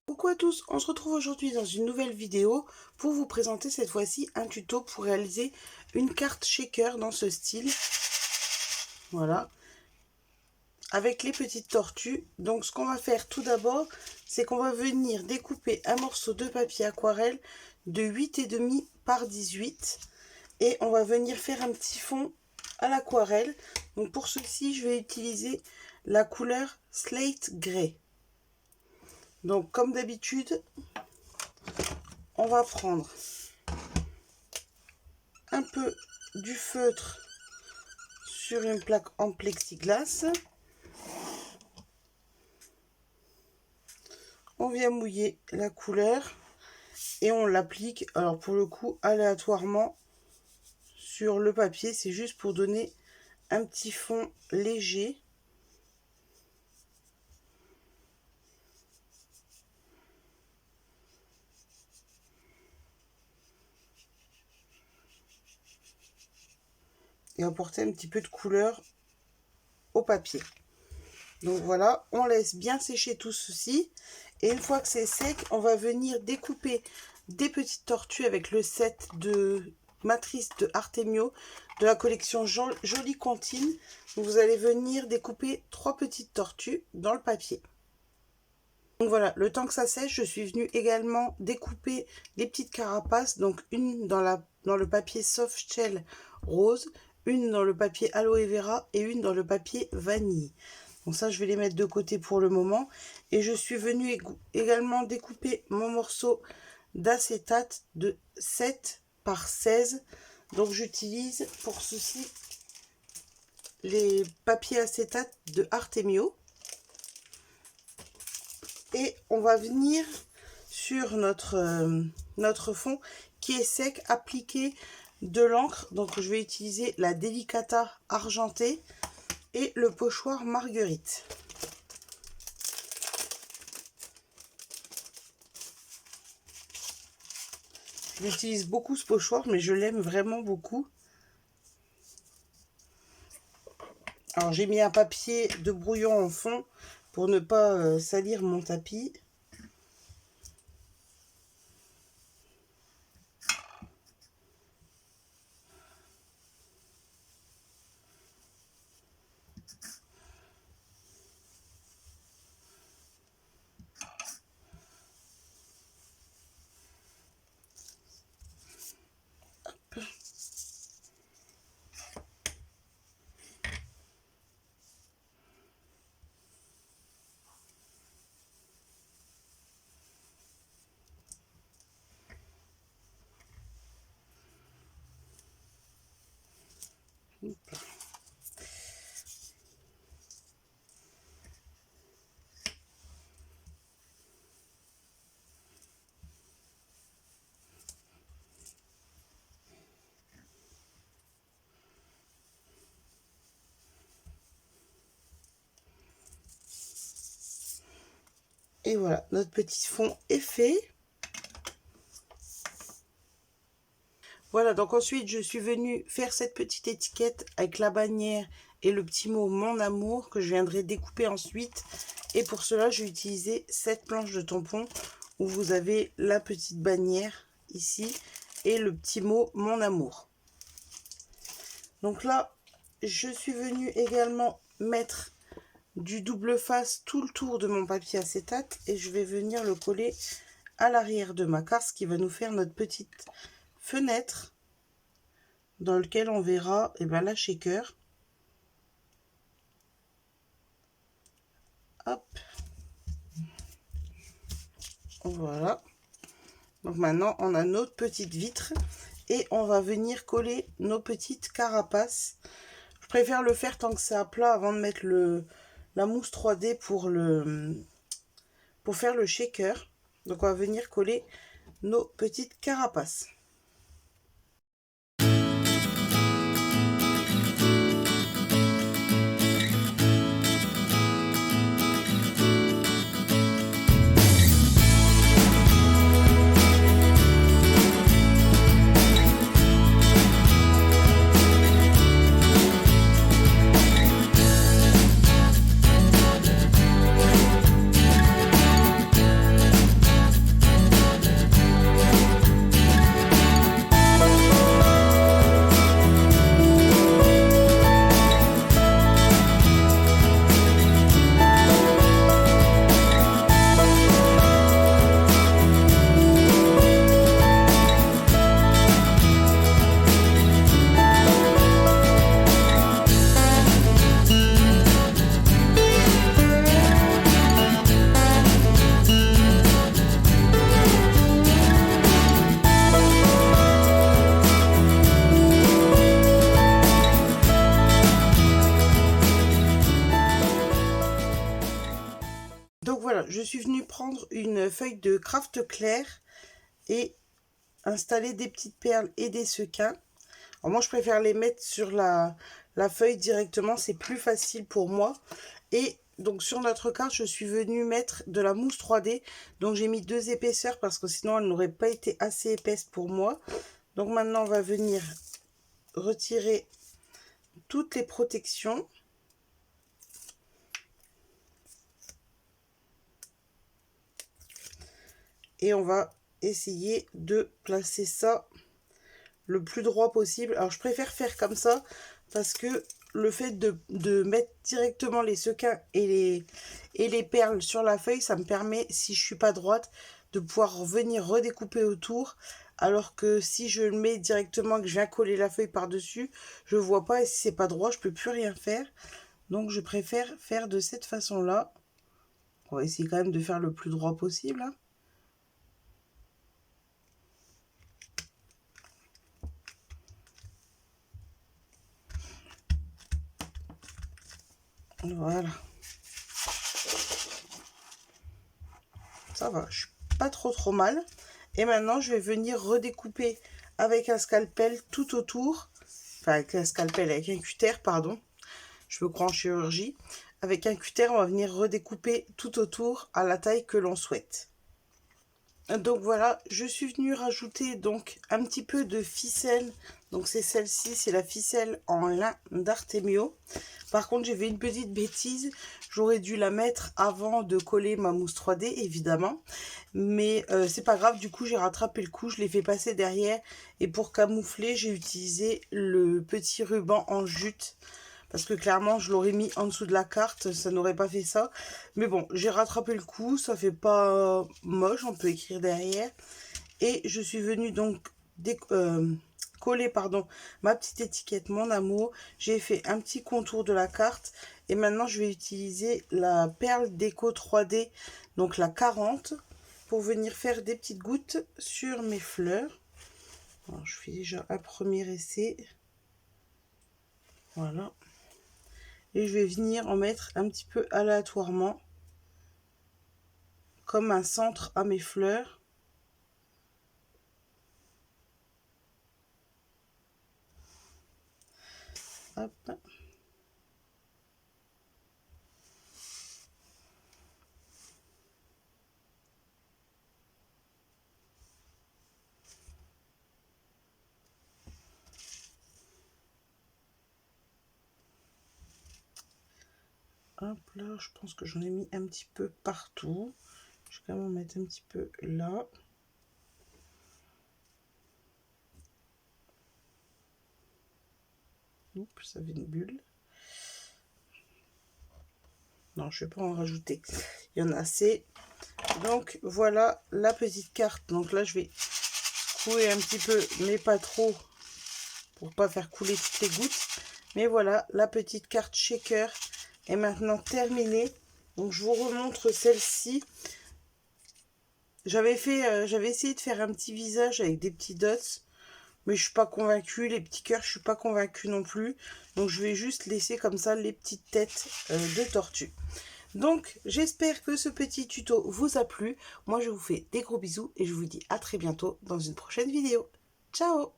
Coucou à tous, on se retrouve aujourd'hui dans une nouvelle vidéo pour vous présenter cette fois-ci un tuto pour réaliser une carte shaker dans ce style. Voilà, avec les petites tortues. Donc ce qu'on va faire tout d'abord, c'est qu'on va venir découper un morceau de papier aquarelle de 8,5 par 18 et on va venir faire un petit fond à l'aquarelle. Donc pour ceci, je vais utiliser la couleur Slate Grey. Donc comme d'habitude, on va prendre un peu du feutre sur une plaque en plexiglas. On vient mouiller la couleur et on l'applique, alors pour le coup aléatoirement sur le papier. C'est juste pour donner un petit fond léger. Et apporter un petit peu de couleur au papier. Donc voilà, on laisse bien sécher tout ceci. Et une fois que c'est sec, on va venir découper des petites tortues avec le set de matrice de Artemio de la collection Jolie Comptine. Vous allez venir découper 3 petites tortues dans le papier. Donc voilà, le temps que ça sèche, je suis venue également découper les petites carapaces. Donc une dans le papier soft shell rose, une dans le papier aloe vera et une dans le papier vanille. Donc ça, je vais les mettre de côté pour le moment. Et je suis venue également découper mon morceau d'acétate de 7 par 16. Donc j'utilise pour ceci les papiers acétate de Artemio. Et on va venir sur notre fond qui est sec, appliquer de l'encre. Donc je vais utiliser la Delicata argentée et le pochoir Marguerite. J'utilise beaucoup ce pochoir, mais je l'aime vraiment beaucoup. Alors j'ai mis un papier de brouillon en fond pour ne pas salir mon tapis. Et voilà, notre petit fond est fait. Voilà, donc ensuite, je suis venue faire cette petite étiquette avec la bannière et le petit mot « Mon amour » que je viendrai découper ensuite. Et pour cela, j'ai utilisé cette planche de tampon où vous avez la petite bannière ici et le petit mot « Mon amour ». Donc là, je suis venue également mettre du double face tout le tour de mon papier acétate et je vais venir le coller à l'arrière de ma carte, ce qui va nous faire notre petite fenêtre dans lequel on verra la shaker. Hop, voilà. Donc maintenant on a notre petite vitre et on va venir coller nos petites carapaces. Je préfère le faire tant que c'est à plat avant de mettre la mousse 3D pour faire le shaker. Donc on va venir coller nos petites carapaces. suis venue prendre une feuille de craft clair et installer des petites perles et des sequins. Alors moi je préfère les mettre sur la feuille directement, c'est plus facile pour moi. Et donc sur notre carte, je suis venue mettre de la mousse 3D. Donc j'ai mis 2 épaisseurs parce que sinon elle n'aurait pas été assez épaisse pour moi. Donc maintenant on va venir retirer toutes les protections. Et on va essayer de placer ça le plus droit possible. Alors je préfère faire comme ça parce que le fait de mettre directement les sequins et les perles sur la feuille, ça me permet, si je suis pas droite, de pouvoir venir redécouper autour. Alors que si je le mets directement, que je viens coller la feuille par-dessus, je vois pas, et si c'est pas droit, je peux plus rien faire. Donc je préfère faire de cette façon-là. On va essayer quand même de faire le plus droit possible, hein. Voilà. Ça va, je suis pas trop mal. Et maintenant, je vais venir redécouper avec un scalpel tout autour. Enfin, avec un scalpel, avec un cutter, pardon. Je me crois en chirurgie. Avec un cutter, on va venir redécouper tout autour à la taille que l'on souhaite. Donc voilà, je suis venue rajouter donc un petit peu de ficelle. Donc c'est celle-ci, c'est la ficelle en lin d'Artemio. Par contre, j'ai fait une petite bêtise. J'aurais dû la mettre avant de coller ma mousse 3D, évidemment. Mais c'est pas grave, du coup, j'ai rattrapé le coup. Je l'ai fait passer derrière. Et pour camoufler, j'ai utilisé le petit ruban en jute. Parce que clairement, je l'aurais mis en dessous de la carte. Ça n'aurait pas fait ça. Mais bon, j'ai rattrapé le coup. Ça fait pas moche. On peut écrire derrière. Et je suis venue donc coller ma petite étiquette Mon Amour. J'ai fait un petit contour de la carte et maintenant je vais utiliser la perle déco 3D, donc la 40, pour venir faire des petites gouttes sur mes fleurs. Alors, je fais déjà un premier essai, voilà, et je vais venir en mettre un petit peu aléatoirement comme un centre à mes fleurs. Hop. Hop là, je pense que j'en ai mis un petit peu partout. Je vais quand même en mettre un petit peu là. Oups, ça fait une bulle. Non, je ne vais pas en rajouter. Il y en a assez. Donc, voilà la petite carte. Donc là, je vais couler un petit peu, mais pas trop, pour pas faire couler toutes les gouttes. Mais voilà, la petite carte shaker est maintenant terminée. Donc, je vous remontre celle-ci. J'avais essayé de faire un petit visage avec des petits dots. Mais je suis pas convaincue, les petits cœurs, je suis pas convaincue non plus. Donc je vais juste laisser comme ça les petites têtes de tortue. Donc j'espère que ce petit tuto vous a plu. Moi je vous fais des gros bisous et je vous dis à très bientôt dans une prochaine vidéo. Ciao!